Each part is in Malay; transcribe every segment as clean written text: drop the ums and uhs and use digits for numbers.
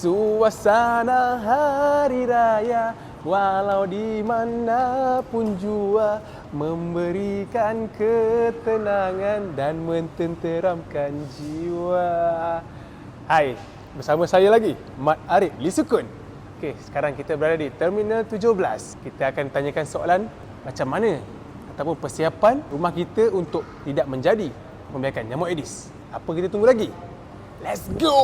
Suasana hari raya, walau di mana pun jua, memberikan ketenangan dan mententeramkan jiwa. Hai, bersama saya lagi, Mat Arif Lee Sukun. Okey, sekarang kita berada di Terminal 17. Kita akan tanyakan soalan macam mana ataupun persiapan rumah kita untuk tidak menjadi pembiakan nyamuk Aedes. Apa kita tunggu lagi? Let's go!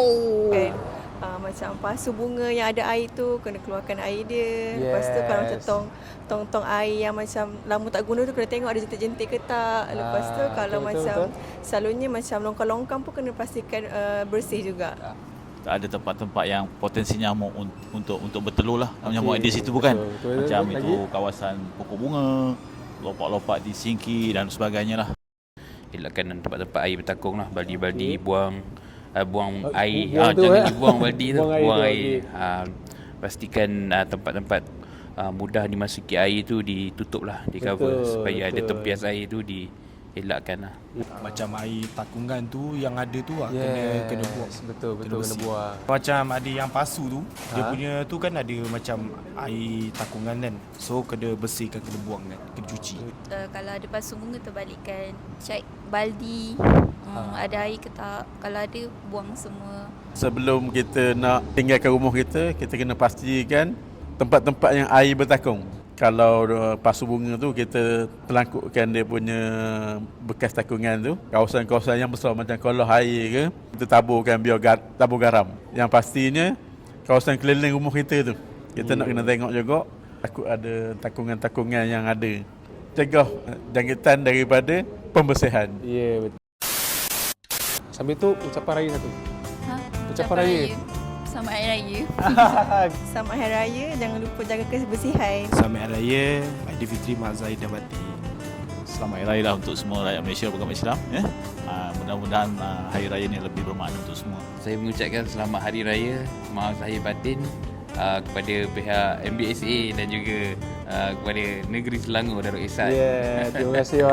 Okay. Macam pasu bunga yang ada air tu, kena keluarkan air dia. Lepas tu kalau macam tong air yang macam lama tak guna tu, kena tengok ada jentik-jentik ke tak. Lepas tu kalau macam selalunya macam longkang-longkang pun kena pastikan bersih juga. Ada tempat-tempat yang potensi nyamuk untuk bertelur lah. Nyamuk Aedes itu bukan. Betul. Macam itu kawasan pokok bunga, lopak-lopak di singki dan sebagainya lah. Elakkan tempat-tempat air bertakung lah, baldi-baldi buang air, buang tu, jangan dibuang baldi tu, buang air. Pastikan tempat-tempat mudah dimasuki air tu ditutup lah, di cover supaya ada tempias air tu dielakkan lah. Macam air takungan tu yang ada tu kena buang. Betul kena buang. Macam ada yang pasu tu, dia punya tu kan ada macam air takungan kan. So kena bersihkan, kena buang kan, kena cuci. Kalau ada pasu bunga terbalikkan, cek baldi ada air ke tak. Kalau ada, buang semua. Sebelum kita nak tinggalkan rumah kita kena pastikan tempat-tempat yang air bertakung. Kalau pasu bunga tu kita pelangkukkan dia punya bekas takungan tu, kawasan-kawasan yang besar macam kolah air ke, kita taburkan tabur garam. Yang pastinya kawasan keliling rumah kita tu, kita nak kena tengok juga takut ada takungan-takungan yang ada. Cegah jangkitan daripada pembersihan. Ya, betul. Sambil tu ucapan raya satu. Ucapan raya. Selamat Hari Raya. Selamat Hari Raya, jangan lupa jaga kebersihan. Selamat Hari Raya, Aidilfitri, Mak Zahid dan Batin. Selamat Hari Raya lah untuk semua rakyat Malaysia beragama Islam. Mudah-mudahan Hari Raya ni lebih bermakna untuk semua. Saya mengucapkan selamat Hari Raya Maaf Zahir Batin kepada pihak MBSA dan juga kepada Negeri Selangor Darul Ihsan. Terima kasih.